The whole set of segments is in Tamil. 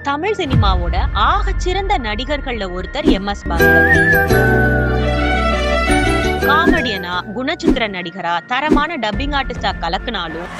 தமிழ் சினிமாவோட சிறந்த நடிகர்கள்ல ஒருத்தர் எம்.எஸ். பாஸ்கர். காமெடியனா, குணச்சித்திர நடிகரா, தரமான டப்பிங் ஆர்டிஸ்டா கலக்குனாலும்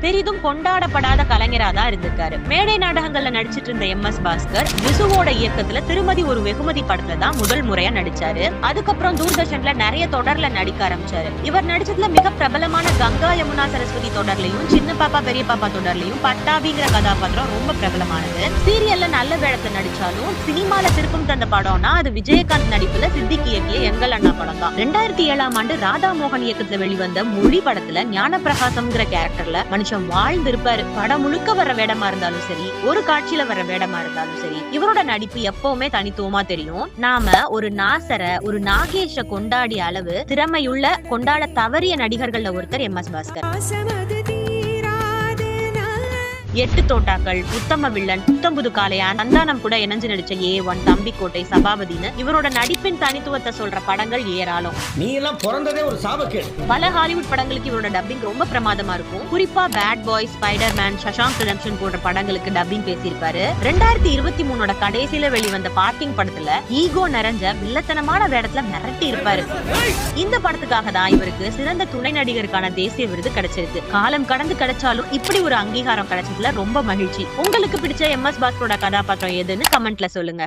பெரிதும் கொண்டாடப்படாத கலைஞரா தான் இருந்திருக்காரு. மேடை நாடகங்கள்ல நடிச்சிட்டு இருந்த எம்.எஸ். பாஸ்கர் விசுவோட இயக்கத்துல திருமதி ஒரு வெகுமதி படத்துல தான் முதல் முறையா நடிச்சாரு. அதுக்கப்புறம் தூர்தர்ஷன்ல நிறைய தொடர்ல நடிக்க ஆரம்பிச்சாரு. இவர் நடிச்சதுல மிக பிரபலமான கங்கா யமுனா சரஸ்வதி தொடர்லயும், சின்ன பாப்பா பெரிய பாப்பா தொடர்லயும் பட்டாபிங்கிற கதாபாத்திரம் ரொம்ப பிரபலமானது. சீரியல்ல நல்ல வேடத்துல நடிச்சாலும் சினிமால திருப்பம் தந்த படம்னா அது விஜயகாந்த் நடிப்புல சித்திக் இயக்கிய எங்கள் அண்ணா படம் தான். 2007ஆம் ஆண்டு ராதா மோகன் இயக்கத்துல வெளிவந்த மொழி படத்துல ஞானப்பிரகாசம்ங்கிற கேரக்டர்ல மனுஷன் வாழ்ந்திருப்பாரு. படம் முழுக்க வர வேடமா இருந்தாலும் சரி, ஒரு காட்சியில வர வேடமா இருந்தாலும் சரி, இவரோட நடிப்பு எப்பவுமே தனித்துவமா தெரியும். நாம ஒரு நாசர, ஒரு நாகேஷ கொண்டாடிய அளவு திறமையுள்ள, கொண்டாட தவறிய நடிகர்கள்ல ஒருத்தர் எம்.எஸ். பாஸ்கர். 8 தோட்டாக்கள், உத்தம வில்லன், புத்தம்புது காளையான், சந்தானம் கூட இணைஞ்சு நடிச்ச A1, தம்பிக்கோட்டை, சபாபதினு இவரோட நடிப்பின் தனித்துவத்தை சொல்ற படங்கள் ஏராளம். நீ எல்லாம் பிறந்ததே ஒரு சாபக்கேடு. பல ஹாலிவுட் படங்களுக்கு இவரோட டப்பிங் ரொம்ப பிரமாதமா இருக்கும். குறிப்பா Bad Boys, Spiderman, Shawshank Redemption போன்ற படங்களுக்கு டப்பிங் பேசியிருப்பாரு. 2023 கடைசியில வெளிவந்த பார்க்கிங் படத்துல ஈகோ நிறைஞ்ச வில்லத்தனமான வேடத்துல மிரட்டி இருப்பாரு. இந்த படத்துக்காக தான் இவருக்கு சிறந்த துணை நடிகருக்கான தேசிய விருது கிடைச்சிருக்கு. காலம் கடந்து கிடைச்சாலும் இப்படி ஒரு அங்கீகாரம் கிடைச்சதுல ரொம்ப மகிழ்ச்சி. உங்களுக்கு பிடிச்ச எம்.எஸ். பாஸ்கரோட கதாபாத்திரம் எதுன்னு கமெண்ட்ல சொல்லுங்க.